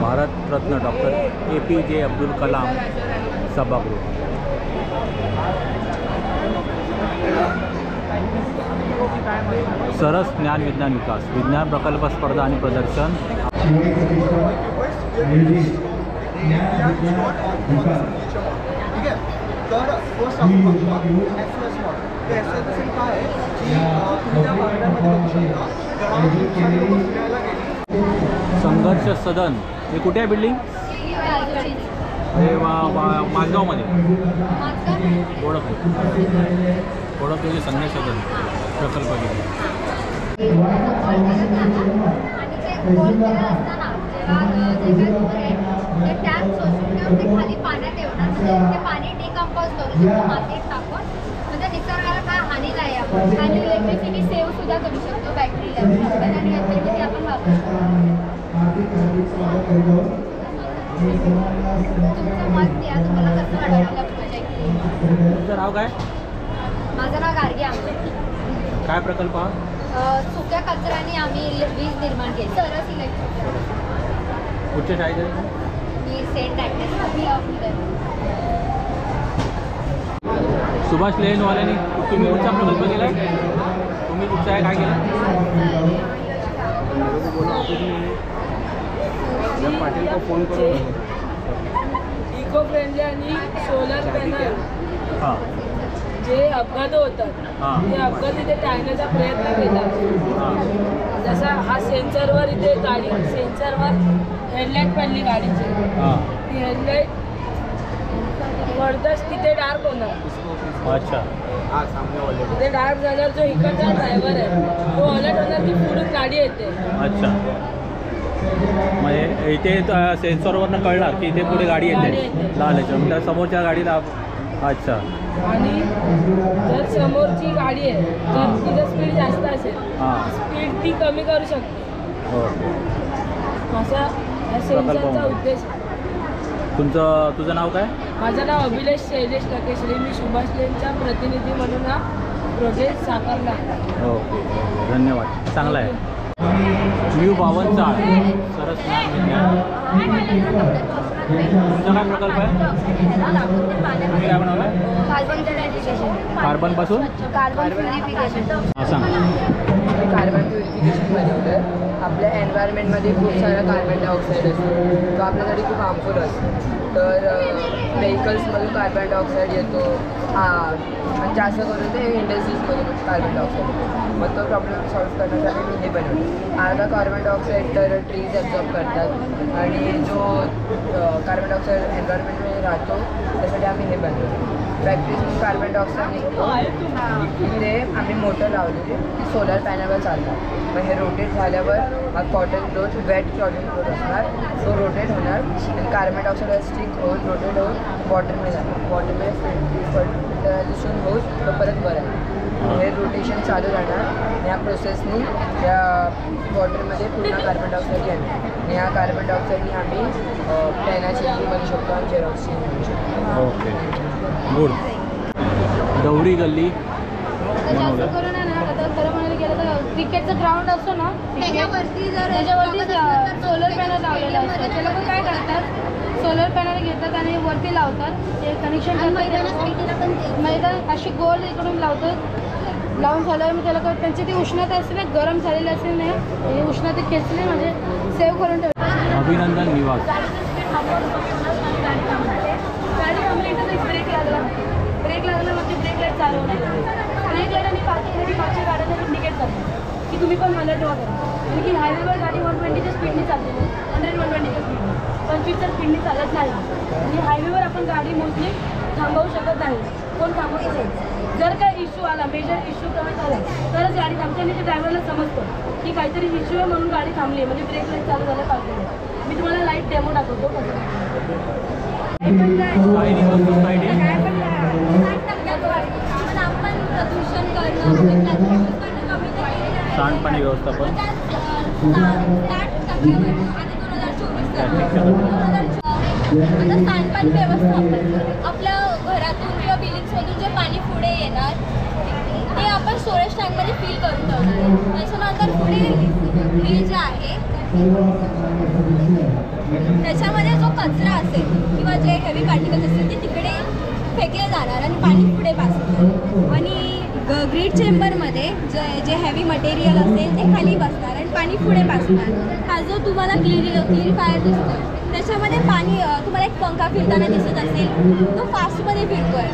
Bharat Ratna doctor APJ Abdul Kalam सभागृह। सरस ज्ञान विज्ञान विकास विज्ञान प्रकल्प स्पर्धा आणि प्रदर्शन। तर फर्स्ट आपण बघतो एसएस मॉडेल। ते एसएस काय आहे की तुमच्या भागामध्ये बघू शकता संघर्ष सदन हे कुठे आहे बिल्डिंग? हे माझगावमध्ये ओळख म्हणजे संघर्ष सदन प्रकल्प खाली पाण्यात ठेवणार ते पाणी डिकंपोज करून मातीत टाकून म्हणजे निसर्गाला काय हानी नाही आपण आणि इलेक्ट्रिसिटी सेव्ह सुद्धा करू शकतो बॅटरी लेवल आणि इलेक्ट्रिसिटी आपण वापरू शकतो। तुमचं मत द्या तुम्हाला कसं वाटलं प्रोजेक्ट? तुमचं नाव काय? माझं नाव गार्गी आमचे। काय प्रकल्प हा? सुक्या कचऱ्याने आम्ही वीज निर्माण केली। सरस इलेक्ट्रिक कुठच्या शाळेत? मी सेंट ॲग्नेस सुभाष लेनवाल्याने तुम्ही कुठचा प्रकल्प केला? तुम्ही कुठचा आहे, काय केलं? पाटील को फोन करून इको फ्रेंडली आणि सोलर पॅनल हां जे अपघात होतात ते अपघात इथे टाळण्याचा प्रयत्न केला। जसा हा सेन्सरवर इथे गाडी सेन्सरवर हेडलाईट पडली गाडीची, ती हेडलाईट पडताच तिथे डार्क होणार। अच्छा तिथे डार्क झाल्यावर जो इकडचा ड्रायव्हर आहे तो अलर्ट होणार की पुढून गाडी येते। अच्छा म्हणजे इथे सेन्सरवरनं कळणार की इथे पुढे गाडी येते लाल याच्या समोरच्या गाडीला। अच्छा आणि जर समोरची गाडी आहे जर तिचं स्पीड जास्त असेल स्पीड ती कमी करू शकते। असा या सेन्सरचा उद्देश आहे। तुझं नाव काय? माझं नाव अभिलेश शैलेश लकेश्री। मी सुभाष लेनचा प्रतिनिधी म्हणून हा प्रोजेक्ट साकारला आहे। ओके धन्यवाद, चांगला आहे। न्यू बावनचाळ सरस ज्ञान विज्ञान तुमचा काय प्रकल्प आहे? तुम्ही काय बनवलं आहे? कार्बनपासून कार्बन प्युरिफिकेशन। हां सांग। कार्बन प्युरिफिकेशन बनवलं आहे। आपल्या एन्व्हायरमेंटमध्ये खूप सारा कार्बन डायऑक्साईड असतो तो आपल्यासाठी खूप हार्मफुल असतो। तर व्हेकल्समधून कार्बन डायऑक्साईड येतो आणि जास्त करून ते इंडस्ट्रीजमधून कार्बन डायऑक्साईड येतो। मग तो प्रॉब्लेम सॉल्व्ह करण्यासाठी मी हे बनवलं। अर्धा कार्बन डायऑक्साईड तर ट्रीज ॲब्झॉर्ब करतात आणि जो कार्बन डायऑक्साईड एन्व्हायरमेंटमध्ये राहतो त्यासाठी आम्ही हे बनवलं। फॅक्टरीजून कार्बन डायऑक्साईड निघतो तिथे आम्ही मोटर लावलेली ती सोलर पॅनलवर चालतात। मग हे रोटेट झाल्यावर हा cotton cloth wet cotton cloth असणार तो रोटेट होणार आणि कार्बन डायऑक्साईड स्टिक होऊन रोटेट होऊन वॉटरमध्ये जाणार। वॉटरमध्ये फिल्टरायझेशन होऊन तो परत वर आहे। हे रोटेशन चालू राहणार आणि या प्रोसेसनी या वॉटरमध्ये पूर्ण कार्बन डायऑक्साईड येणार आणि या कार्बन डायऑक्साईडनी आम्ही पेनाची बनवू शकतो आणि झेरॉक्सची बनवू शकतो। Okay good. दौरी गल्ली जास्त करून आहे ना आता खरं म्हणायला गेलं तर क्रिकेटचं ग्राउंड असतो ना त्याच्यावरती सोलर पॅनल लावलेला असतो। ते लोक काय करतात सोलर पॅनल घेतात आणि वरती लावतात ते कनेक्शन मैदान अशी गोल इकडून लावतात। लावून झाल्यावर मग त्याला त्यांची ती उष्णता असते ना गरम झालेली असते ना उष्णता खेचली म्हणजे सेव्ह करून ठेवतात। अभिनंदन निवास गाडी थांबली इथं ब्रेक लागला म्हणजे ब्रेक लाईट चालू होणार। ब्रेक लाईट आणि पाचशे गाड्यांना इंडिकेट करतात की तुम्ही पण अलर्ट व्हा करा। कारण की हायवेवर गाडी 120च्या स्पीडने चालते 120च्या स्पीडने 25च्या स्पीडने चालत नाही आणि हायवेवर आपण गाडी मोस्टली थांबवू शकत नाही। कोण थांबवत असेल जर काय इश्यू आला मेजर इश्यू कमी झाला तरच गाडी थांबते आणि ते ड्रायव्हरला समजतं की काहीतरी इश्यू आहे म्हणून गाडी थांबली म्हणजे ब्रेक लाईट चालू झालं पाहिजे। मी तुम्हाला लाईट डेमो दाखवतो कसं सांडपाणी व्यवस्थापन सांडपाणी व्यवस्थापन आपल्या घरातून किंवा बिल्डिंग्समधून जे पाणी पुढे येणार ते आपण स्टोरेज टँकमध्ये फिल करून ठेवणार आहे। त्याच्यानंतर पुढे हे जे आहे त्याच्यामध्ये जो कचरा असेल किंवा जे हेवी पार्टिकल्स असतील ते तिकडे फेकले जाणार आणि पाणी पुढे पास होणार. आणि ग्रीड चेंबरमध्ये जे हेवी मटेरियल असेल ते खाली बसणार आणि पाणी पुढे पास होणार. हा जो तुम्हाला क्लिअरिफायर दिसतो त्याच्यामध्ये पाणी तुम्हाला एक पंखा फिरताना दिसत असेल तो फास्टमध्ये फिरतो आहे.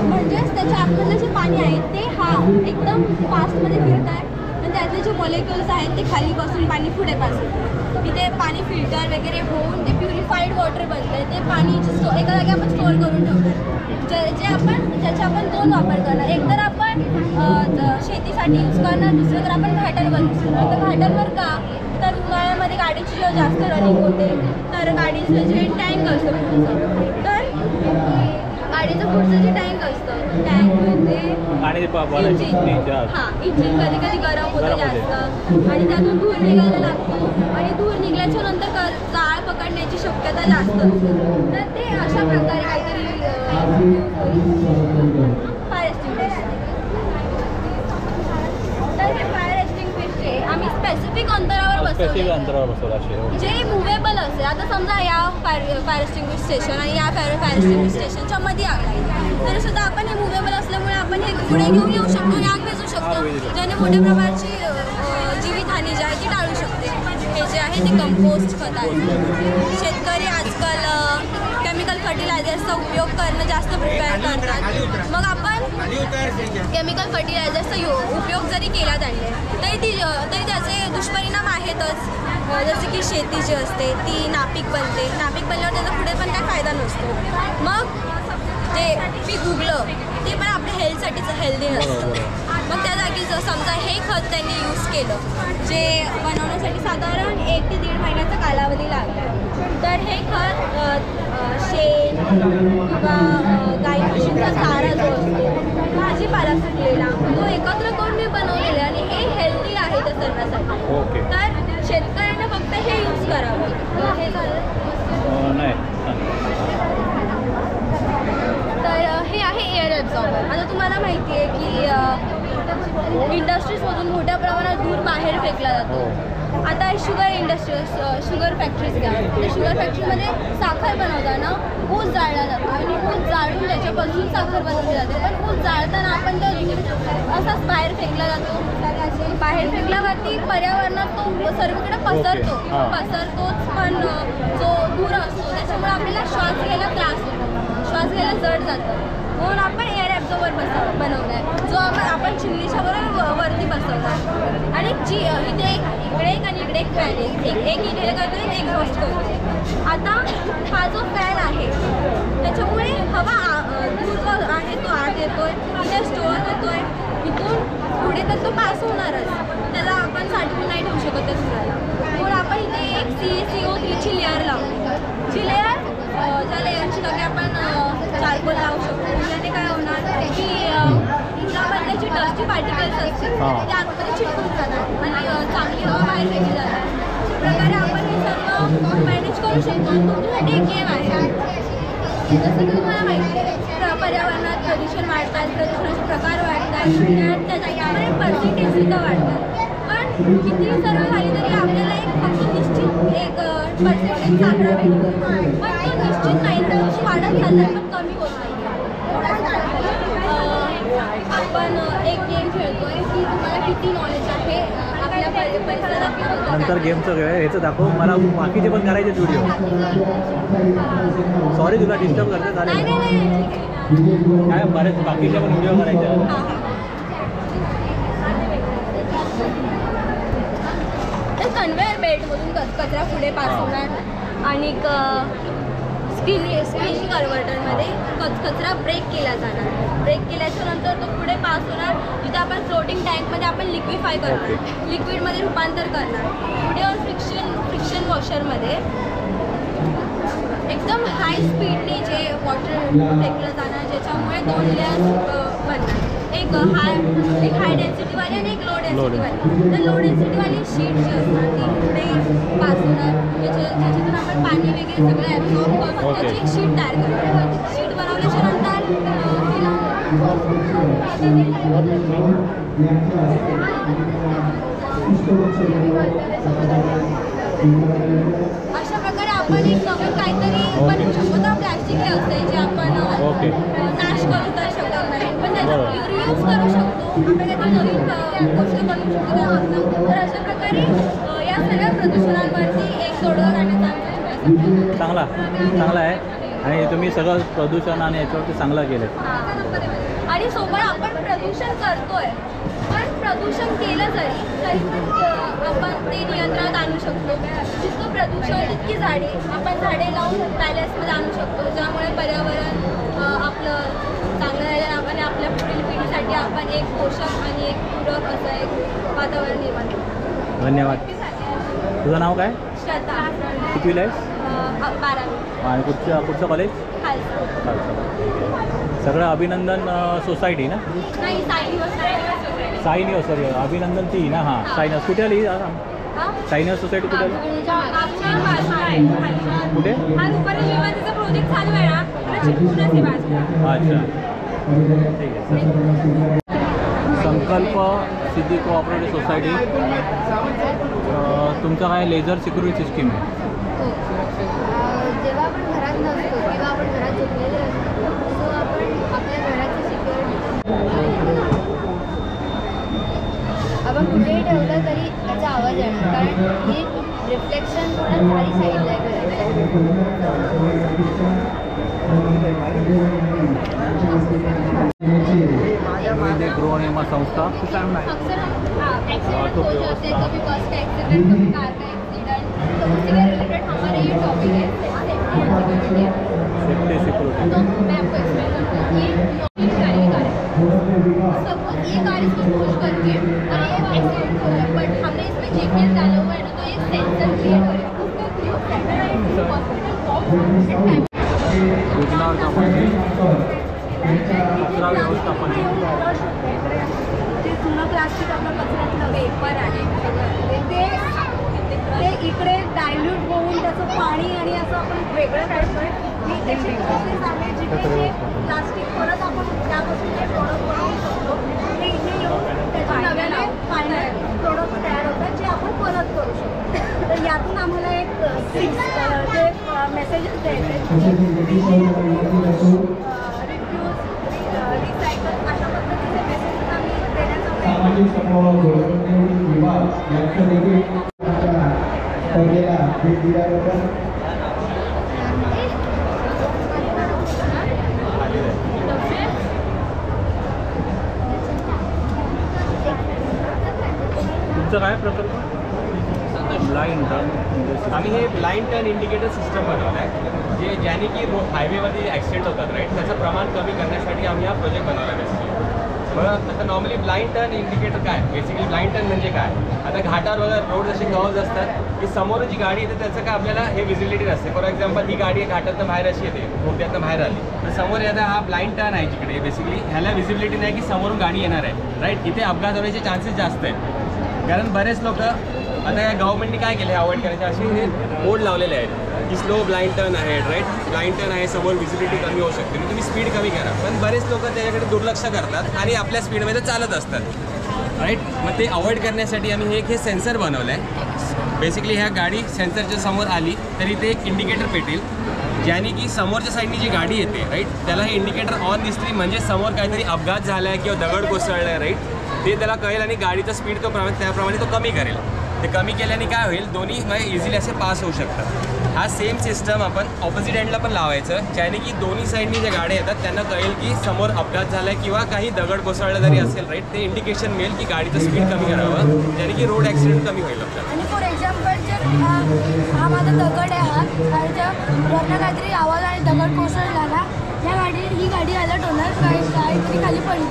म्हणजेच त्याच्या आतमधलं जे पाणी आहे ते हा एकदम फास्टमध्ये फिरत आहे आणि त्यातले जे मॉलिक्युल्स आहेत ते खाली बसून पाणी पुढे पास होतं. इथे पाणी फिल्टर वगैरे होऊन ते प्युरिफाईड वॉटर बनतं आहे. ते पाणी एका जागी आपण स्टोअर करून ठेवणार ज्याचे आपण 2 वापर करणार. एक तर आपण शेतीसाठी यूज करणार, दुसरं तर आपण घाटांवर यूज करणार. तर घाटांवर का तर उन्हाळ्यामध्ये गाडीची जेव्हा जास्त रनिंग होते तर गाडीचं जे टँक असतं पुढचं तर गाडीचं पुढचं जे टँक असतं टँकमध्ये इंजिन कधी कधी गरम होतं जास्त आणि त्यातून धूर निघायला लागतो आणि धूर निघाल्याच्या नंतर जाळ पकडण्याची शक्यता जास्त असते. तर ते अशा प्रकारे काहीतरी फायर एक्सटिंग्विशर. तर हे फायर एक्सटिंग्विशरचे आम्ही स्पेसिफिक अंतरावर बसवले जे मुव्हेबल असेल. आता समजा या फायर एक्सटिंग्विश स्टेशन आणि या फायर एक्सटिंग्विश स्टेशनच्या मध्ये आग लागली तरी सुद्धा आपण हे मुव्हेबल असल्यामुळे आपण हे पुढे घेऊन येऊ शकतो आणि आग विझू शकतो ज्याने मोठ्या प्रकारची जीवितहानी जी आहे ती टाळू शकते. हे जे आहे ते कंपोस्ट खत आहे. शेतकरी आजकाल केमिकल फर्टिलायझर्सचा उपयोग करणं जास्त प्रिपेअर करतात. मग आपण केमिकल फर्टिलायझर्सचा उपयोग जरी केला त्यांनी तरी त्याचे दुष्परिणाम आहेतच. जसे की शेती जी असते ती नापीक बनते. नापीक बनल्यावर त्याचा पुढे पण काय फायदा नसतो. मग जे पीक उगलं ते पण आपल्या हेल्थसाठीच हेल्दी नसतं. मग त्या जागी समजा हे खत त्यांनी यूज केलं जे बनवण्यासाठी साधारण 1 ते 1.5 महिन्याचा कालावधी लागला. तर हे खत शेण किंवा गाई म्हशींचा चारा जो असतो भाजीपाला सुटलेला तो एकत्र करून मी बनवलेला आणि हे हेल्दी आहे त्या सर्वांसाठी. तर शेतकऱ्यांना फक्त हे यूज करावं. हे झालं नाही. तर हे आहे एअर ॲब्झॉर्बर. आता तुम्हाला माहिती आहे की इंडस्ट्रीजमधून मोठ्या प्रमाणात धूर बाहेर फेकला जातो. आता शुगर इंडस्ट्रीज शुगर फॅक्टरीज घ्या. त्या शुगर फॅक्टरीमध्ये साखर बनवताना ऊस जाळला जातो आणि ऊस जाळून त्याच्यापासून साखर बनवली जाते. पण ऊस जाळताना आपण तो असाच बाहेर फेकला जातो. बाहेर फेकल्यावरती पर्यावरणात तो सर्वीकडे पसरतोच पण जो धूर असतो त्याच्यामुळे आपल्याला श्वास घ्यायला त्रास होतो. श्वास घ्यायला जड जातं. म्हणून आपण एअर ॲब्झॉर्बर बनवला आहे जो आपण चिमणीच्या बरोबर वरती बसवणार आणि इथे इकडे एक आणि इकडे एक फॅन आहे. एक इथे करतो एक एक्झॉस्ट करतो. आता हा जो फॅन आहे त्याच्यामुळे हवा धूर जो आहे तो आत येतोय इथे स्टोअर होतोय. इथून पुढे तर तो पास होणारच. त्याला आपण साठवून नाही ठेवू शकत त्या धुराला. म्हणून आपण इथे एक CO3ची लेअर लावतो. जी लेअर ज्या लेअरची जागी आपण चारकोल लावू शकतो. त्याने काय होणार की त्यामधले जे डस्टी पार्टिकल्स असतील ते आतमध्ये चिटकून जातात आणि चांगली हवा बाहेर फेकली जातात. अशा प्रकारे आपण हे सर्व मॅनेज करू शकतो. तुमच्यासाठी एक गेम आहे. जसं की तुम्हाला माहिती आहे पर्यावरणात प्रदूषण वाढतात, प्रदूषणाचे प्रकार वाढतात, त्या जागेमध्ये पर्सेंटेजसुद्धा वाढतात. पण कितीही सर्व झाली तरी आपल्याला एक फक्त निश्चित एक पर्सेंटेजचा आकडा भेटतो. पण तो निश्चित नाही तर वाढत चालतात पण कमी होत नाही. आपण एक गेम खेळतोय की तुम्हाला किती नॉलेज आहे आपल्या परिसरात. नंतर गेमचं खेळ ह्याचं दाखव मला. बाकीचे पण करायचे व्हिडिओ. सॉरी तुला डिस्टर्ब करते चालेल काय. बरेच बाकीचे पण व्हिडिओ करायचे. कन्व्हेअर बेल्टमधून कचरा पुढे पास होणार आणि स्क्रीनिंग कन्व्हर्टरमध्ये कचरा ब्रेक केला जाणार. ब्रेक केल्याच्या नंतर तो पुढे पास होणार. जिथे आपण फ्लोटिंग टँकमध्ये आपण लिक्विफाय करणार, लिक्विडमध्ये रूपांतर करणार. पुढे फ्रिक्शन वॉशरमध्ये एकदम हाय स्पीडने जे वॉटर फेकलं जाणार ज्याच्यामुळे 2 लेअर्स बनणार. एक हाय डेन्सिटीवाली आणि एक लो डेन्सिटीवाली. तर लो डेन्सिटीवाली शीट जी असणार ती पुढे पास होणार ज्याच्यातून आपण पाणी वगैरे सगळं ॲब्झॉर्ब करून त्याची एक शीट तयार करतो. शीट बनवल्याच्या नंतर प्लास्टिक हे असते जे आपण ओके. नाश करू तर शकत नाही, पण त्याचा बरोबर. रियूज करू शकतो. आपण त्याचा नवीन गोष्ट बनवू शकतो त्या वापरून. तर अशा प्रकारे या सगळ्या प्रदूषणांवरती एक तोडगा काढण्याचा आमचा प्रयत्न आहे. चांगला आहे आणि तुम्ही सगळं प्रदूषण आणि याच्यावरती चांगलं केलं. आणि सोबत आपण प्रदूषण करतोय, पण प्रदूषण केलं तरी पण आपण ते नियंत्रणात आणू शकतो. जितकं प्रदूषण तितकी झाडे आपण झाडे लावून पॅलेसमध्ये आणू शकतो, ज्यामुळे पर्यावरण आपलं चांगलं राहिलं आणि आपल्या पुढील पिढीसाठी आपण एक पोषक आणि एक पूरक असं एक वातावरण निर्माण करू. धन्यवाद. तुझं नाव काय? श्रद्धा. कितवीला आहेस? 12वी. आणि कुठचं कॉलेज? खालचं. सगळं अभिनंदन सोसायटी ना? नाही, साई नर्सरी अभिनंदन ती ना? हां, साई नर्स कुठे आली? साई नर्स सोसायटी कुठे आली? कुठे? हा दुपारी निर्माणाचा प्रोजेक्ट चालू आहे ना, चिपकूनच आहे बाजूला. अच्छा, ठीक आहे सर. संकल्प सिद्धी कोऑपरेटिव्ह सोसायटी, तुमचं काय लेझर सिक्युरिटी सिस्टीम आहे? हो. जेव्हा आपण घरात नसतो किंवा आपण घरात झोपलेले असतो, सो आपण आपल्या घराची सिक्युरिटी आपण कुठेही ठेवलं तरी त्याचा आवाज येणार, कारण ही रिफ्लेक्शन थोडं खाली साईडला आहे. विविध गृहनिर्माण संस्था अक्सर एक्सीडेंट हो जाते, कभी बस का एक्सीडेंट, कभी कार का एक्सीडेंट, तो उसी के रिलेटेड हमारे ये टॉपिक है सेफ्टी सिक्युरिटी. तो मैं आपको एक्सप्लेन करती हूँ. ये गाड़ी का है, सपोज ये कार इसको पुश करके और ये एक्सीडेंट हो गया, बट हमने इसमें GPS डाला हुआ है ना, तो ये सेंसर क्रिएट हो रहा है, उसका उपयोग सैटेलाइट हॉस्पिटल योजनाचा म्हणजे कचरा व्यवस्थापन. जे जुनं प्लास्टिक आपलं कचऱ्यातलं पेपर आहे ते इकडे डायल्यूट होऊन त्याचं पाणी आणि असं आपण वेगळं करतोय. ही त्याची प्रोसेस आहे जिथे ते प्लास्टिक परत आपण त्यापासून जे प्रोडक्ट बनवू शकतो ते इथे येऊन त्याच्या नव्याने फायनल प्रोडक्ट तयार होतात जे आपण परत करू शकतो. तर यातून आम्हाला एक जे मेसेजेस द्यायचे रिसायकल अशा पद्धतीचे मेसेजेस आम्ही देण्याचा तुमचं काय प्रकल्प? Blind turn. आम्ही हे ब्लाइंड टर्न इंडिकेटर सिस्टम बनवलं आहे, जे ज्याने की हायवेवरती ॲक्सिडेंट होतात राईट, त्याचं प्रमाण कमी करण्यासाठी आम्ही हा प्रोजेक्ट बनवला आहे बेसिकली. बघा आता नॉर्मली ब्लाइंड टर्न इंडिकेटर काय, बेसिकली ब्लाइंड टर्न म्हणजे काय, आता घाटावर वगैरे रोड जसे कर्व्ज असतात की समोर जी गाडी येते त्याचं काय आपल्याला हे विजिबिलिटी नसते. फॉर एक्झाम्पल ही गाडी घाटातनं बाहेर अशी येते, मोठ्यातनं बाहेर आली तर समोर येता हा ब्लाइंड टर्न आहे जिकडे बेसिकली ह्याला विजिबिलिटी नाही की समोरून गाडी येणार आहे राईट. इथे अपघात होण्याचे चान्सेस जास्त आहेत, कारण बरेच लोक आता या गव्हर्नमेंटने काय केलं अवॉइड करायचे असे हे बोर्ड लावलेले आहेत की स्लो ब्लाइंड टर्न आहे राईट, ब्लाइंड टर्न आहे, समोर विजिबिलिटी कमी होऊ शकते, तुम्ही स्पीड कमी करा. पण बरेच लोक त्याच्याकडे दुर्लक्ष करतात आणि आपल्या स्पीडमध्ये चालत असतात राईट. मग ते अवॉइड करण्यासाठी आम्ही हे सेन्सर बनवलं आहे. बेसिकली ह्या गाडी सेन्सरच्या समोर आली तरी ते एक इंडिकेटर पेटेल, ज्याने की समोरच्या साईडनी जी गाडी येते राईट त्याला हे इंडिकेटर ऑन दिसली म्हणजे समोर काहीतरी अपघात झाला आहे किंवा दगड कोसळला आहे राईट, ते त्याला कळेल आणि गाडीचा स्पीड त्याप्रमाणे तो कमी करेल. ते कमी केल्याने काय होईल, दोन्ही म्हणजे इझिली असे पास होऊ शकतात. हा सेम सिस्टम आपण ऑपोजिट एंडला पण लावायचं, ज्याने की दोन्ही साईडनी ज्या गाड्या येतात त्यांना कळेल की समोर अपघात झाला आहे किंवा काही दगड कोसळला जरी असेल राईट, ते इंडिकेशन मिळेल की गाडीचं स्पीड कमी करावं, ज्याने की रोड ॲक्सिडेंट कमी होईल आपल्याला. आणि फॉर एक्झाम्पल जर हा माझा दगड आहे आणि जर वरनं काहीतरी आवाज आणि दगड कोसळला ना, ही गाडी अलर्ट होणार, काहीतरी खाली पडली.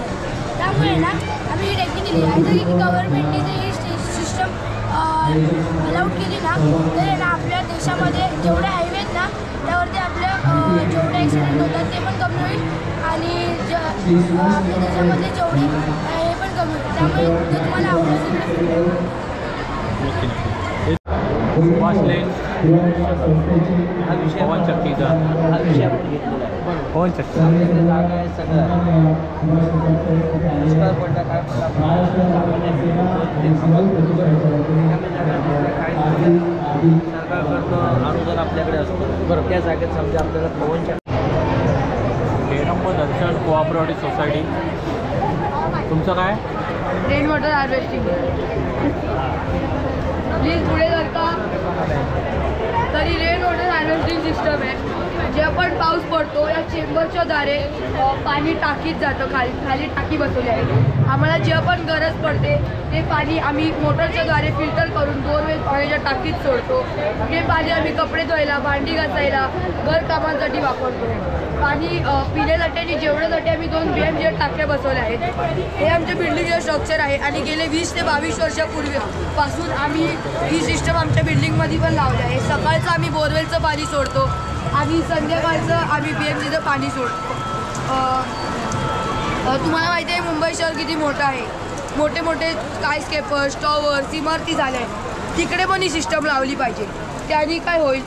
त्यामुळे ना आम्ही ही टेक्निक केली आहे, जरी की गव्हर्नमेंटने जर ही सिस्टम अलाउड केली ना तर आहे ना आपल्या देशामध्ये जेवढे हायवे आहेत ना त्यावरती आपल्या जेवढे ॲक्सिडेंट होतात ते पण कमी होईल आणि आपल्या देशामधले जेवढे हे पण कमी होईल. त्यामुळे ते तुम्हाला आवडेल. सुभाष लेन पवन चक्कीचा हा विषय आपण घेतलेला आहे. पवन चक्की आपल्याकडे जागा आहे सगळं दुष्काळ पडला काय सरकारकडनं अनुदान आपल्याकडे असतं. बरं त्या जागेत समजा आपल्याला पवन चक्की समारंभ दर्शन कोऑपरेटिव्ह सोसायटी. तुमचं काय? Rain water harvesting. प्लीज पुढे जर का तरी रेन वॉटर हार्वेस्टिंग सिस्टम आहे. जे पण पाऊस पडतो या चेंबरच्या द्वारे पाणी टाकीत जातं. खाली टाकी बसवली आहे. आम्हाला जे पण गरज पडते ते पाणी आम्ही मोटरच्या द्वारे फिल्टर करून बोरवेल पाण्याच्या टाकीत सोडतो. हे पाणी आम्ही कपडे धुवायला, भांडी घासायला, घरकामांसाठी वापरतो. पाणी पिण्यासाठी आणि जेवणासाठी आम्ही 2 BMG टाक्या बसवल्या आहेत. हे आमच्या बिल्डिंगचं स्ट्रक्चर आहे आणि गेले 20 ते 22 वर्षापूर्वीपासून आम्ही ही सिस्टम आमच्या बिल्डिंगमध्ये पण लावली आहे. सकाळचं आम्ही बोरवेलचं पाणी सोडतो आणि संध्याकाळचं आम्ही BMGचं पाणी सोडतो. तुम्हाला माहिती आहे मुंबई शहर किती मोठं आहे. मोठे मोठे स्कायस्केपर्स, टॉवर्स, इमारती झाल्या आहेत. तिकडे पण ही सिस्टम लावली पाहिजे. त्याने काय होईल,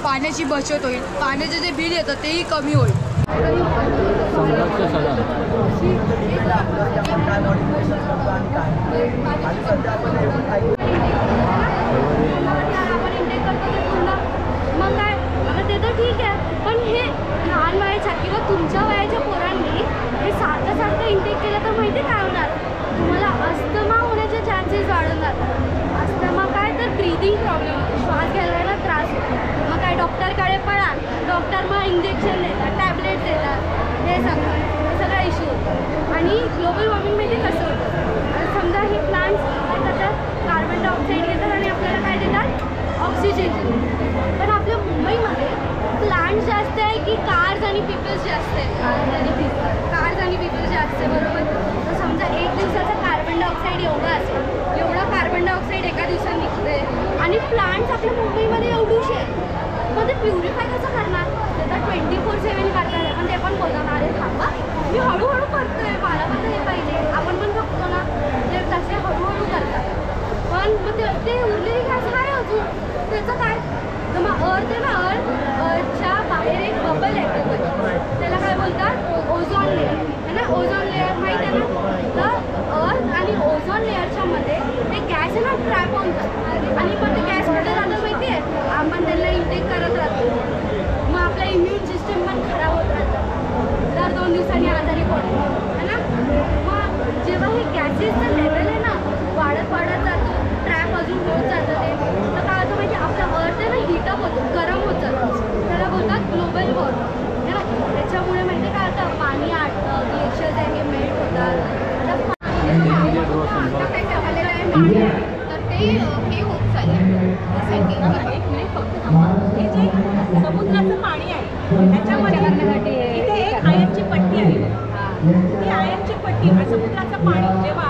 पाण्याची बचत होईल. पाण्याचं जे बिल येतं तेही कमी होईल. संघर्ष सदन. मग काय आता ते तर ठीक आहे, पण हे लहान वयाच्या किंवा तुमच्या वयाच्या पोरांनी हे सारखं इंटेक केलं तर माहिती काय होणार? तुम्हाला अस्थमा होण्याचे चान्सेस वाढून जातात. अस्थमा काय तर ब्रीदिंग प्रॉब्लेम होतो, श्वास घ्यायला त्रास होतो. मग काय डॉक्टरकडे पळा, डॉक्टर मग इंजेक्शन देतात, टॅबलेट्स देतात. हे सगळा इश्यू होतो. आणि ग्लोबल वॉर्मिंगमध्ये कसं होतं, समजा हे प्लांट्स काय करतात, कार्बन डायऑक्साईड घेतात आणि आपल्याला काय देतात, ऑक्सिजन. पण आपल्या मुंबईमध्ये प्लांट्स जास्त आहे की कार्स आणि पीपल्स जास्त आहेत? कार्स आणि पीपल्स जास्त आहे, बरोबर. तर समजा 1 दिवसाचा कार्बन डायऑक्साईड एवढा असेल, एवढा कार्बन डायऑक्साईड एका दिवसात निघते आणि प्लांट्स आपल्या मुंबईमध्ये एवढूशे आहेत. मग ते प्युरिफाय कसं करणार? ते तर 24/7 करतात. पण ते पण बोलणार अरे थांबा मी हळूहळू करतोय, मला पण हे पाहिजे. आपण पण बघतो ना ते तसे हळूहळू करतात. पण मग ते उरलेली गॅस आहे अजून, त्याचं काय? तर मग अर्थ आहे ना, अर्थच्या बाहेर एक बबल आहे. त्याला काय बोलतात, ओझोन लेअर आहे ना. ओझोन लेअर माहीत आहे ना. तर अर्थ आणि ओझोन लेअरच्या मध्ये ते गॅस आहे ना ट्रॅप होऊन जातात. आणि पण ते गॅस कुठे जातं माहिती आहे? आपण त्यांना इंटेक करत राहतो. मग आपला इम्युन सिस्टम पण खराब होत राहतं. दर 2 दिवसांनी आजारी पडतो है ना. मग जेव्हा हे गॅसेसचं लेवल आहे ना वाढत जातो, ट्रॅप अजून होत जातं, ते तर काय होतं माहिती आपलं अर्थ आहे ना हीटअप होतो, गरम होत जातं. त्याला बोलतात ग्लोबल वॉर्मिंग है ना. त्याच्यामुळे माहिती काय होतं, पाणी आटतं, ग्लेशियर्स आहे हे मेल्ट होतात. तर ते हे होत चाललं. एक मिनिट फक्त थांबा. हे जे समुद्राचं पाणी आहे त्याच्यामध्ये इथे एक आयनची पट्टी आहे. ही आयनची पट्टी आणि समुद्राचं पाणी जेव्हा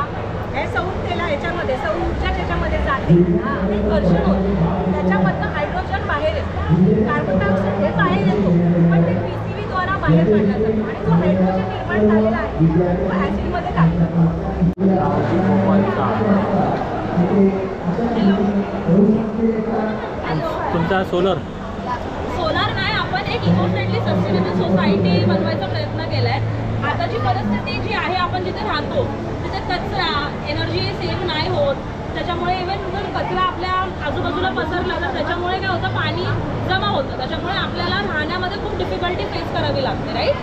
हे सौर तेला ह्याच्यामध्ये सौर ऊर्जा त्याच्यामध्ये जाते, ते घर्षण होतं. त्याच्यामधनं हायड्रोजन बाहेर येतो, कार्बन डायऑक्साईड हे बाहेर येतो, पण ते PCV द्वारा बाहेर काढला जातो. आणि जो हायड्रोजन निर्माण झालेला आहे तो ॲसिडमध्ये टाकतात. तुमचा सोलर नाही, आपण एक इको फ्रेंडली सस्टेनेबल सोसायटी बनवायचा प्रयत्न केला आहे. आताची परिस्थिती जी आहे, आपण जिथे राहतो तिथे कचरा, एनर्जी सेव्ह नाही होत. त्याच्यामुळे इव्हन जर कचरा आपल्या आजूबाजूला पसरला तर त्याच्यामुळे काय होतं, पाणी जमा होतं. त्याच्यामुळे आपल्याला राहण्यामध्ये खूप डिफिकल्टी फेस करावी लागते, राईट.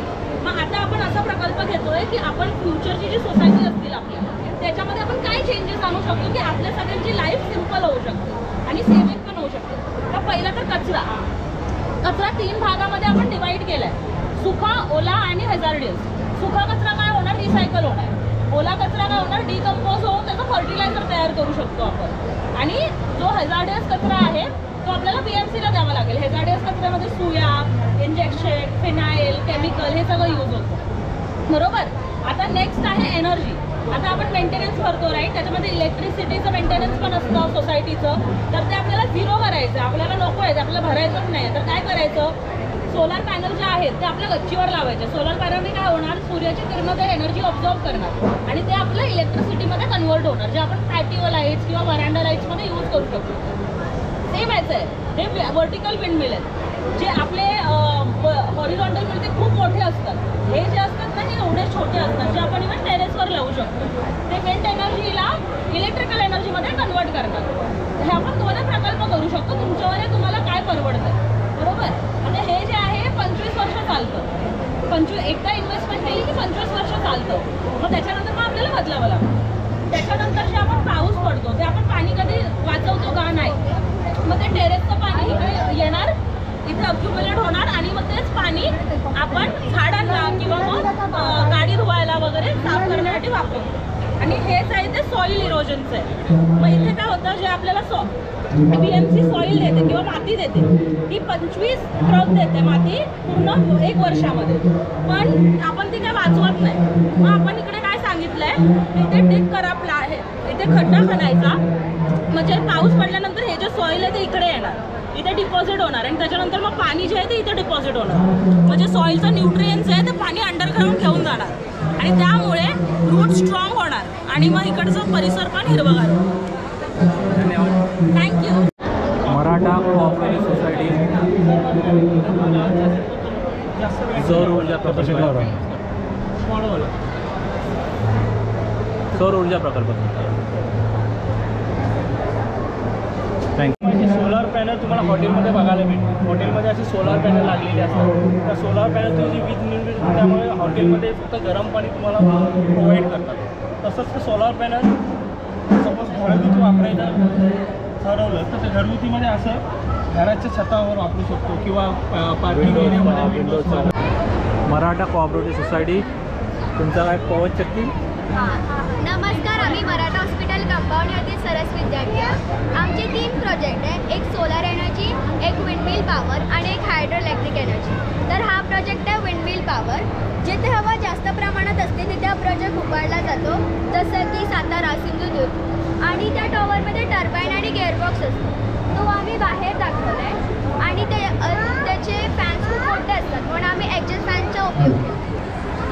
मग आता आपण असा प्रकल्प घेतोय की आपण फ्युचरची जी सोसायटी असतील आपल्या, त्याच्यामध्ये आपण काय चेंजेस आणू शकतो की आपल्या सगळ्यांची लाईफ सिम्पल होऊ शकते आणि सेव्हिंग पण होऊ शकते. तर पहिला तर कचरा 3 भागामध्ये आपण डिवाइड केला आहे, सुका, ओला आणि हॅझार्डियस. सुका कचरा काय होणार, रिसायकल होणार. ओला कचरा काय होणार, डिकम्पोज होऊन त्याचं फर्टिलायझर तयार करू शकतो आपण. आणि जो हॅझार्डियस कचरा आहे तो आपल्याला PMCला द्यावा लागेल. हॅझार्डियस कचऱ्यामध्ये सुया, इंजेक्शन, फिनाईल, केमिकल हे सगळं यूज होतं, बरोबर. आता नेक्स्ट आहे एनर्जी. आता आपण मेंटेनन्स करतो, राईट. त्याच्यामध्ये इलेक्ट्रिसिटीचं मेंटेनन्स पण असतं सोसायटीचं. तर ते आपल्याला 0 करायचं, आपल्याला नको आहे, आपल्याला भरायचंच नाही. तर काय करायचं, सोलर पॅनल जे आहेत ते आपल्या गच्चीवर लावायचे. सोलर पॅनलने काय होणार, सूर्याची किरणं ते एनर्जी ऑब्झर्व करणार आणि ते आपल्या इलेक्ट्रिसिटीमध्ये कन्वर्ट होणार, जे आपण पॅटिओ लाईट्स किंवा वरांडा लाईट्समध्ये यूज करू शकतो. सेम याचं आहे. हे व्हर्टिकल विंडमिल आहेत, जे आपले हॉरिझॉन्टल मिल ते खूप मोठे असतात. हे जे असतात ना, हे एवढे छोटे असतात, जे आपण इव्हन टेरेसवर लावू शकतो. ते विंड एनर्जीला इलेक्ट्रिकल एनर्जीमध्ये कन्वर्ट करतात. हे आपण दोन्ही प्रकल्प करू शकतो. तुमच्यावर आहे, तुम्हाला काय परवडतं, बरोबर. आता हे जे आहे 25 वर्ष चालतं. एकदा इन्व्हेस्ट बदलावं लागतं. त्याच्यानंतर जे आपण पाऊस पडतो ते आपण पाणी कधी वाचवतो का नाही. मग ते टेरेसचं पाणी इकडे येणार, इथे अक्युमुलेट होणार आणि मग तेच पाणी आपण झाडांना किंवा मग गाडी धुवायला वगैरे साफ करण्यासाठी वापरतो. आणि हेच आहे ते सॉईल इरोजनचं आहे. मग इथे काय होतं, जे आपल्याला BMC सॉईल देते किंवा माती देते ती 25 ट्रक देते माती पूर्ण 1 वर्षामध्ये, पण आपण ती काय वाचवत नाही. मग आपण इकडे काय सांगितलंय, इथे डिग करा, इथे खड्डा खणायचा, म्हणजे पाऊस पडल्यानंतर हे जे सॉईल आहे ते इकडे येणार, इथे डिपॉझिट होणार आणि त्याच्यानंतर मग पाणी जे आहे ते इथे डिपॉझिट होणार. म्हणजे सॉईलचं न्यूट्रियन्स आहे ते पाणी अंडरग्राऊंड घेऊन जाणार आणि त्यामुळे रूट स्ट्रॉंग होणार आणि मग इकडचं परिसर पण हिरवगार होणार. धन्यवाद. थँक्यू. मराठा कोऑपरेटिव्ह सोसायटी सौर ऊर्जा प्रकल्प, सौर ऊर्जा प्रकल्प. थँक्यू. सोलार पॅनल तुम्हाला हॉटेलमध्ये बघायला भेटते. हॉटेलमध्ये असे सोलार पॅनल लागलेले असतात. त्या सोलार पॅनल तुमची वीज निर्मिती, त्यामुळे हॉटेलमध्ये फक्त गरम पाणी तुम्हाला प्रोव्हाइड करतात. तसंच ते सोलार पॅनल सपोज घरगुती वापरायचं ठरवलं तर ते घरगुतीमध्ये असं घराच्या छतावर वापरू शकतो किंवा पार्किंग एरियामध्ये विंडोज. मराठा कोऑपरेटिव्ह सोसायटी, तुमचा काय पवन चक्की? नमस्कार, आम्ही मराठा हॉस्पिटल कंपाऊंड येथील सरस विद्यार्थी आहे. आमचे 3 प्रोजेक्ट आहे, एक सोलार एनर्जी, एक विंडमिल पॉवर आणि एक हायड्रो इलेक्ट्रिक एनर्जी. तर हा प्रोजेक्ट आहे विंडमिल पॉवर. जिथे हवा जास्त प्रमाणात असते तिथे हा प्रोजेक्ट उभारला जातो, जसं की सातारा, सिंधुदुर्ग. आणि त्या टॉवरमध्ये टर्बाईन आणि गिअरबॉक्स असतो, तो आम्ही बाहेर दाखवला आहे. आणि त्याचे फॅन्स खूप मोठे असतात म्हणून आम्ही एक्झॉस्ट फॅनचा उपयोग केला.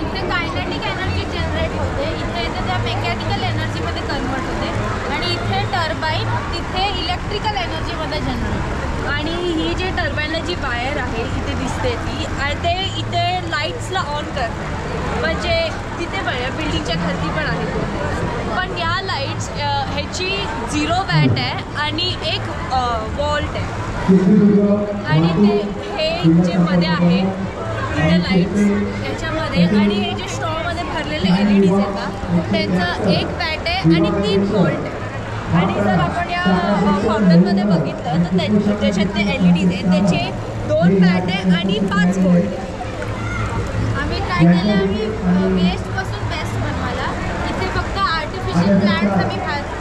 इथे कायनेटिक एनर्जी जनरेट होते, इथे येते त्या मेकॅनिकल एनर्जीमध्ये कन्वर्ट होते आणि इथे टर्बाईन तिथे इलेक्ट्रिकल एनर्जीमध्ये जनरेट होते. आणि ही जी टर्बाईनला जी वायर आहे इथे दिसते ती ते इथे लाईट्सला ऑन करते, म्हणजे तिथे बिल्डिंगच्या खाली पण आहे. पण या लाईट्स ह्याची 0 वॅट आहे आणि 1 वॉल्ट आहे. आणि ते हे जे मध्ये आहे इथे लाईट्स याच्यामध्ये आणि हे जे स्ट्रॉमध्ये भरलेले LEDs आहेत ना त्यांचं 1 वॅट आहे आणि 3 वोल्ट आहे. आणि जर आपण या फाउंटनमध्ये बघितलं तर त्याच्यात ते LEDs आहेत त्याचे 2 वॅट आहे आणि 5 वोल्ट आहे. आम्ही ट्राय केलं, आम्ही वेस्टपासून बेस्ट बनवायला. इथे फक्त आर्टिफिशियल प्लांट्स आम्ही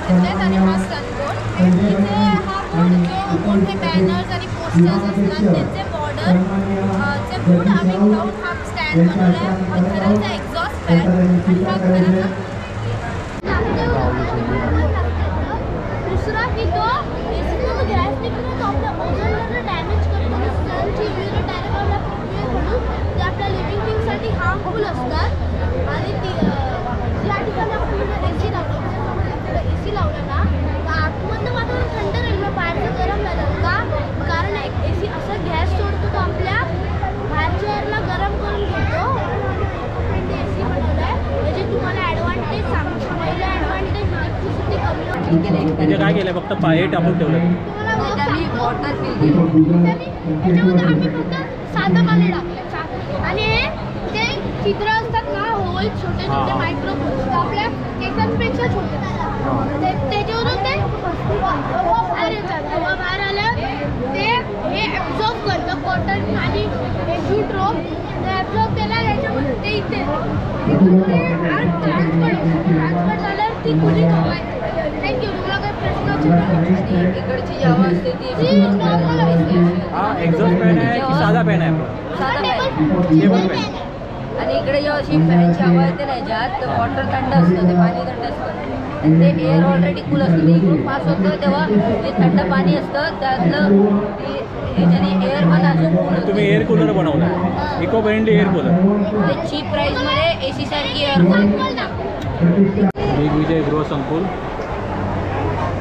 घेतले आहेत आणि हा सनबोर्ड. इथे हा बोर्ड जो मोठे बॅनर्स आणि पोस्टर्स असतात त्यांचे बॉर्डर चे बोर्ड आम्ही घेऊन हा स्टँड बनवला आहे. हा घराचा एक्झॉस्ट फॅन आणि हा घराचा दुसरा की तो गॅस निघतो तो आपल्या ओझोनला डॅमेज करतो. सनची युनिट डायरेक्ट आपल्या पृथ्वीवर पडून ते आपल्या लिव्हिंग थिंग्ससाठी हार्मफुल असतात. आणि ज्या ठिकाणी आपण AC लावतो त्याच्यासोबत आपल्याला AC लावलं ना तर आतमधलं वातावरण थंड राहील, मग बाहेरचं गरम झालं का, कारण AC असा गॅस सोडतो तो आपल्या बाहेरच्या एअरला गरम करून घेतो. AC बनवलं आहे त्याचे तुम्हाला ॲडव्हान्टेज सांगतो. पहिला ॲडव्हान्टेज इलेक्ट्रिसिटी कमी म्हणजे काय केलं, फक्त पाय टाकून ठेवलं. वॉटर फिल त्याच्यामध्ये आम्ही फक्त साधं पाणी टाकलं आणि जे चित्र असतात ना होल छोटे छोटे मायक्रो आपल्या केसांपेक्षा छोटे त्याच्यावरून ते हवा बाहेर येतात. हवा बाहेर आलं ते हे ॲब्झॉर्ब करतं कॉटन आणि हे जूट रोप ते ॲब्झॉर्ब केला याच्यामध्ये ते इथे ट्रान्सफर झाल्यावर ती कुणी कमायची. थँक्यू. तुला काही प्रश्न इकडची हवा असते ती नॉर्मल असते. हा एक्झॉस्ट फॅन आहे की साधा फॅन आहे? साधा टेबल फॅन. आणि इकडे जेव्हा अशी फॅनची हवा येते ना याच्यात तर वॉटर थंड असतं, ते पाणी थंड असतं आणि ते एअर ऑलरेडी कूल असतं. ते इकडून पास होतं तेव्हा जे थंड पाणी असतं त्यातलं त्याच्याने एअर पण अजून कूल होतं. तुम्ही एअर कूलर बनवला, इको फ्रेंडली एअर कूलर. ते चीप प्राईसमध्ये AC सारखी एअर. दिग्विजय गृहसंकुल,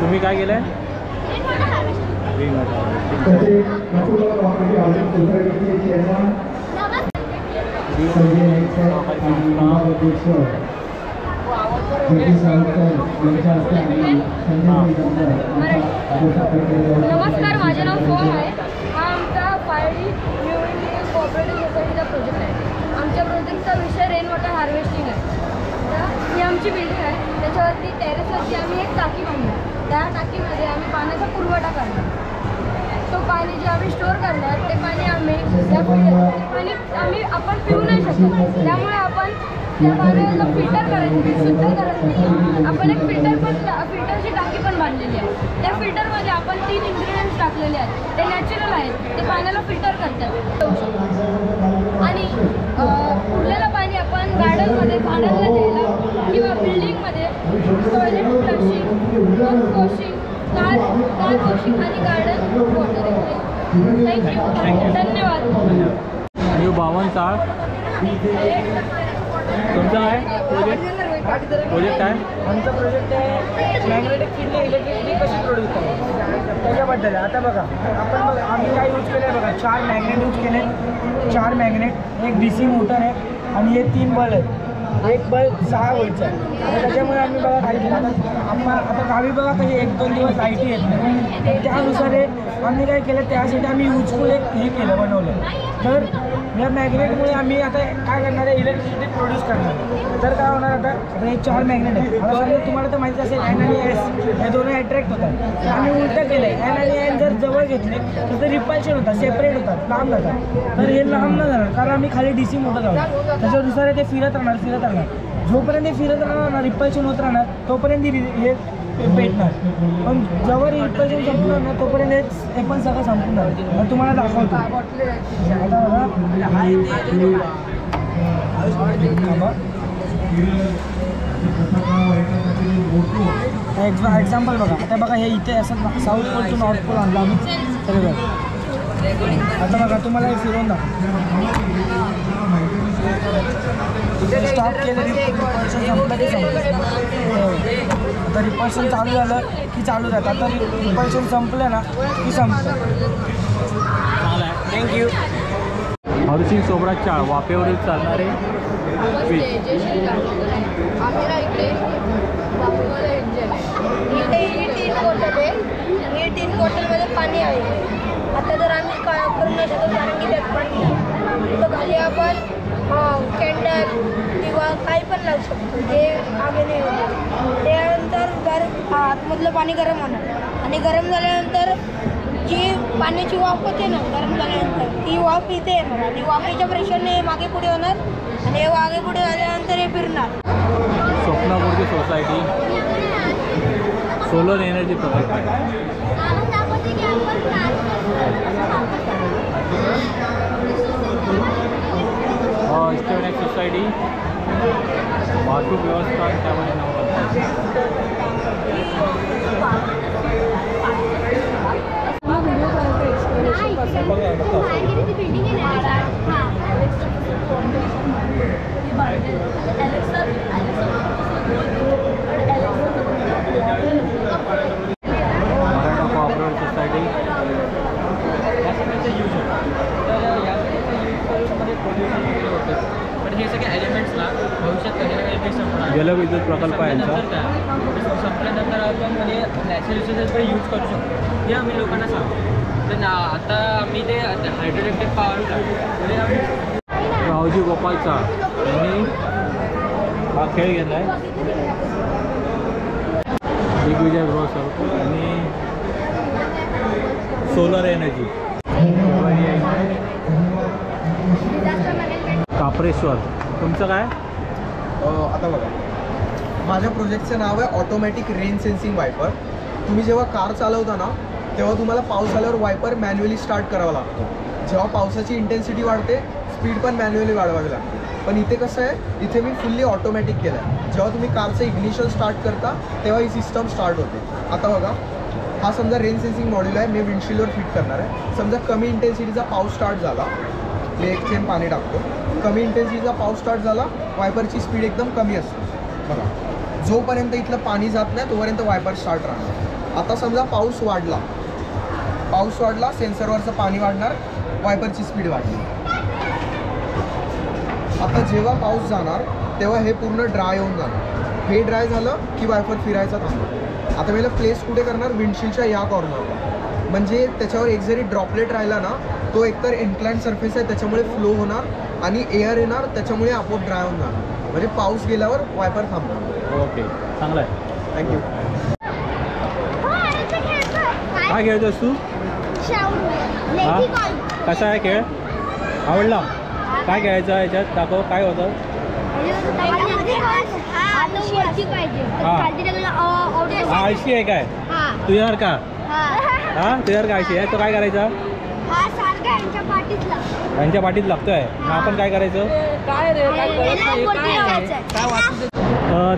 तुम्ही काय केलं आहे? नमस्कार, माझे नाव सोहम आहे. हा आमचा 5D कोऑपरेटिव्ह सोसायटीचा प्रोजेक्ट आहे. आमच्या प्रोजेक्टचा विषय रेन वॉटर हार्वेस्टिंग आहे. तर आमची बिल्डिंग आहे त्याच्यावरती टेरेसवरती आम्ही एक टाकी बांधली. त्या टाकीमध्ये आम्ही पाण्याचा पुरवठा करणार. तो पाणी जे आम्ही स्टोअर करणार ते पाणी आपण पिऊ नाही शकत. त्यामुळे आपण त्या पाण्याला फिल्टर करायचं, शुद्ध करायचं. आपण एक फिल्टरची टाकी पण बांधलेली आहे. त्या फिल्टरमध्ये आपण 3 इन्ग्रेडियंट्स टाकलेले आहेत. ते नॅचरल आहेत, ते पाण्याला फिल्टर करतात. आणि उरलेलं पाणी आपण गार्डनमध्ये झाडांना द्यायला किंवा बिल्डिंगमध्ये toilet flushing, washing, car washing आणि गार्डन वॉटर. थँक्यू. धन्यवाद. न्यू 52 चाळ. तुमचा काय प्रोजेक्ट आहे? आमचा प्रोजेक्ट आहे मॅग्नेटिक फील्ड इलेक्ट्रिसिटी कशी प्रोड्यूस करायची त्याच्याबद्दल आहे. आता बघा आपण बघा आम्ही काय यूज केलं आहे. बघा 4 मॅग्नेट यूज केले. 4 मॅग्नेट, एक DC मोटर आहे आणि हे 3 बल्ब आहेत. एक बल्ब 6 व्होल्टचा आहे. तर त्याच्यामुळे आम्ही बघा काय केलं. आता गावी बघा काही 1-2 दिवस लाईटी येत नाही. त्यानुसार आम्ही काय केलं त्यासाठी आम्ही युजफुल एक हे केलं बनवलं. तर या मॅग्नेटमुळे आम्ही आता काय करणार आहे इलेक्ट्रिसिटी प्रोड्यूस करणार. तर काय होणार आता हे 4 मॅग्नेट आहे. आता समजा तुम्हाला तर माहिती असेल N आणि S हे दोन्ही अट्रॅक्ट होतात. तर आम्ही उलटं केलं आहे. N आणि N जर जवळ घेतले तर ते रिपल्शन होतात, सेपरेट होतात, लांब जातात. तर हे लांब न जाणार कारण आम्ही खाली DC मोटर लावतो. त्याच्यानुसार ते फिरत राहणार. जोपर्यंत फिरत राहणार ना रिपल्शन होत राहणार तोपर्यंत हे पेटणार. पण जेव्हा रिपल्शन संपणार ना तोपर्यंत हे पण सगळं संपणार. तुम्हाला दाखवतो. आता एक्झाम्पल बघा. आता बघा हे इथे असं south pole to north pole आणला आम्ही. आता बघा तुम्हाला हे फिरवून स्टॉप केलं रिपल्शन संपलं की संपलं. आता रिपल्शन चालू झालं की चालू राहतं. आता रिपल्शन संपलं ना की संपतं. थँक्यू. हरसिंग सोबराज चाळ वाफेवरील चालणारे वीज. आम्हाला इकडे बापूवाला इंजन आहे. इथे ही 3 बॉटल आहे. ही 3 बॉटलमध्ये पाणी आहे. आता जर आम्ही काय करू नाही शकत कारण की त्यात पाणी नाही. तर खाली आपण कॅन्डल किंवा काही पण लावू शकतो. ते आगे नाही होणार. त्यानंतर आतमधलं पाणी गरम होणार आणि गरम झाल्यानंतर जी पाण्याची वाफ होते ना गरम झाल्यानंतर ती वाफ इथे येणार आणि वाफेच्या प्रेशरने मागे पुढे होणार आणि हे मागे पुढे झाल्यानंतर हे फिरणार. स्वप्नापूर्ती सोसायटी सोलर एनर्जी प्रकल्प आहे. इस्टर्न सोसायटी वाहतूक व्यवस्था त्यामध्ये मराठा कोऑपरेटिव्ह सोसायटी. पण हे सगळे एलिमेंट्सला भविष्यात काही ना काही बेस्ट होणार. जलविद्युत प्रकल्प आहे यांचा. संपल्यानंतर आपण म्हणजे नॅचरल रिसोर्सेस पण यूज करू शकतो हे आम्ही लोकांना सांगतो. तर आता आम्ही ते हायड्रोइलेक्ट्रिक पॉवर रावजी गोपालचा यांनी हा खेळ घेतला आहे. दिग्विजय ग्रोसर आणि सोलर एनर्जी. काप्रेश्वर. तुमचं काय? आता बघा माझ्या प्रोजेक्टचं नाव आहे ऑटोमॅटिक रेन सेन्सिंग वायपर. तुम्ही जेव्हा कार चालवता ना तेव्हा तुम्हाला पाऊस आल्यावर वायपर मॅन्युअली स्टार्ट करावा लागतो. जेव्हा पावसाची इंटेन्सिटी वाढते स्पीड पण मॅन्युअली वाढवावी लागते. पण इथे कसं आहे इथे मी फुल्ली ऑटोमॅटिक केलं आहे. जेव्हा तुम्ही कारचं इग्निशन स्टार्ट करता तेव्हा ही सिस्टम स्टार्ट होते. आता बघा हा समजा रेन सेन्सिंग मॉड्यूल आहे. मी विंडशील्डवर फिट करणार आहे. समजा कमी इंटेन्सिटीचा पाऊस स्टार्ट झाला मी 1 थेंब पाणी टाकतो. कमी इंटेन्सिटीचा पाऊस स्टार्ट झाला वायपरची स्पीड एकदम कमी असते. बघा जोपर्यंत इथलं पाणी जात नाही तोपर्यंत वायपर स्टार्ट राहणार. आता समजा पाऊस वाढला सेन्सरवरचं पाणी वाढणार वायपरची स्पीड वाढली. आता जेव्हा पाऊस जाणार तेव्हा हे पूर्ण ड्राय होऊन जाणार. हे ड्राय झालं की वायपर फिरायचा थांबणार. आता मला प्लेस कुठे करणार विंडशील्डच्या या कॉर्नरला. म्हणजे त्याच्यावर एक जरी ड्रॉपलेट राहिला ना तो एकतर इन्क्लाइंड सरफेस आहे त्याच्यामुळे फ्लो होणार आणि एअर येणार त्याच्यामुळे आपोआप ड्राय होऊन जाणार. म्हणजे पाऊस गेल्यावर वायपर थांबणार. ओके, चांगलं आहे. थँक्यू. काय खेळतोस तू? हा, कसा आहे खेळ? आवडला? काय खेळायचं याच्यात? दाखव काय होतं. आळशी आहे काय तुझ्यावर का? हा तुझ्यावर काय आळशी आहे? तो काय करायचा? यांच्या पाठीत लागतोय. मग आपण काय करायचं?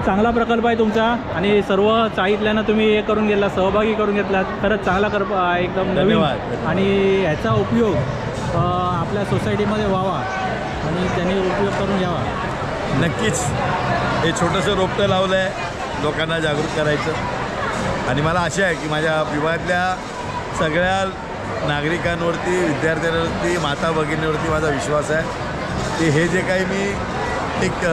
चांगला प्रकल्प आहे तुमचा आणि सर्व चाळीतल्यांना तुम्ही हे करून घेतला, सहभागी करून घेतलात. खरंच चांगला एकदम नवीन आणि ह्याचा उपयोग आपल्या सोसायटीमध्ये व्हावा आणि त्यांनी उपयोग करून घ्यावा. नक्कीच हे छोटंसं रोपटं लावलं आहे लोकांना जागरूक करायचं. आणि मला आशा आहे की माझ्या विभागातल्या सगळ्या नागरिकांवरती, विद्यार्थ्यांवरती, माता भगिनीवरती माझा विश्वास आहे की हे जे काही मी एक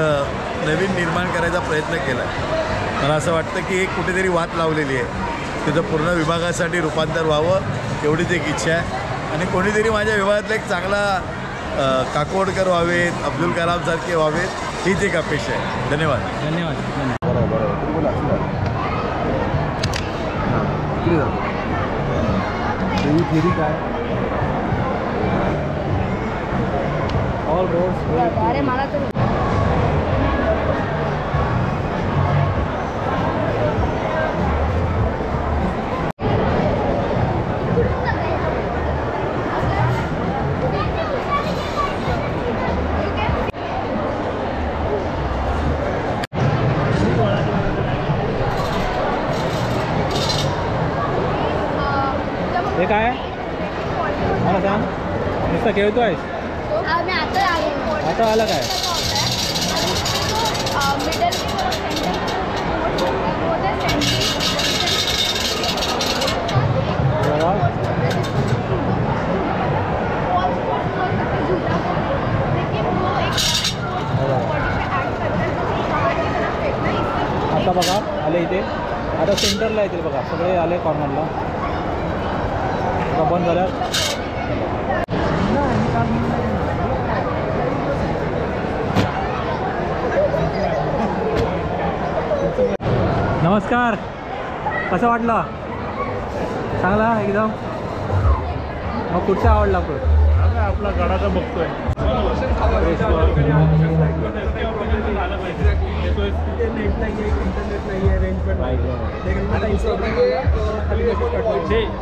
नवीन निर्माण करायचा प्रयत्न केला आहे, मला असं वाटतं की एक कुठेतरी वाट लावलेली आहे, तिथं पूर्ण विभागासाठी रूपांतर व्हावं एवढीच एक इच्छा आहे. आणि कोणीतरी माझ्या विभागातला एक चांगला काकोडकर व्हावेत, अब्दुल कलामसारखे व्हावेत, हीच एक अपेक्षा आहे. धन्यवाद. धन्यवाद. बरोबर आहे. तुम्ही बोला असं थेरी काय? All roads. अरे मला तर हे काय आहे? मला सांग. नुसतं खेळतो आहेस? आता आलं काय? आता बघा आले इथे. आता सेंटरला येतील बघा, सगळे आले कॉर्नरला. बंद झाल्या. नमस्कार. कसं वाटलं? चांगला एकदम. मग कुठचा आवडला आपण? आपला गडाचा बघतोय.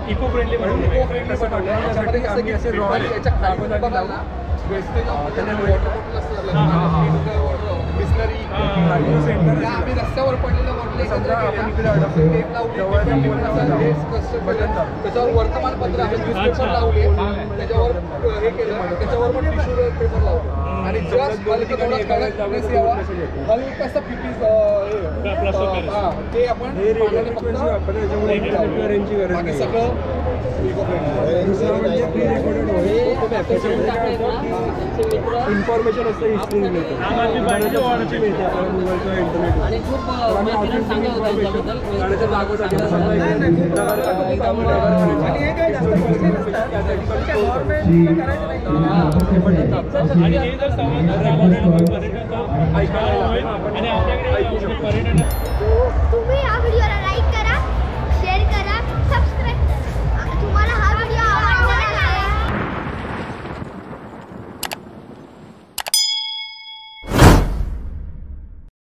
इको फ्रेंडली आम्ही रस्त्यावर पडलेलं म्हटलं समजा आपण इकडे त्याच्यावर वर्तमानपत्र आहे, न्यूजपेपर लावले, त्याच्यावर हे केलं, त्याच्यावर पण टिश्यू पेपर लावले आणि जस्ट हलकासा पिपी ते आपण सगळं इन्फॉर्मेशन असतं हिस्ट्री मिळतं. आणि खूप गाण्याच्या जागोसाठी आणि हे जर पर्यटन तुम्ही या व्हिडिओला लाईक करा.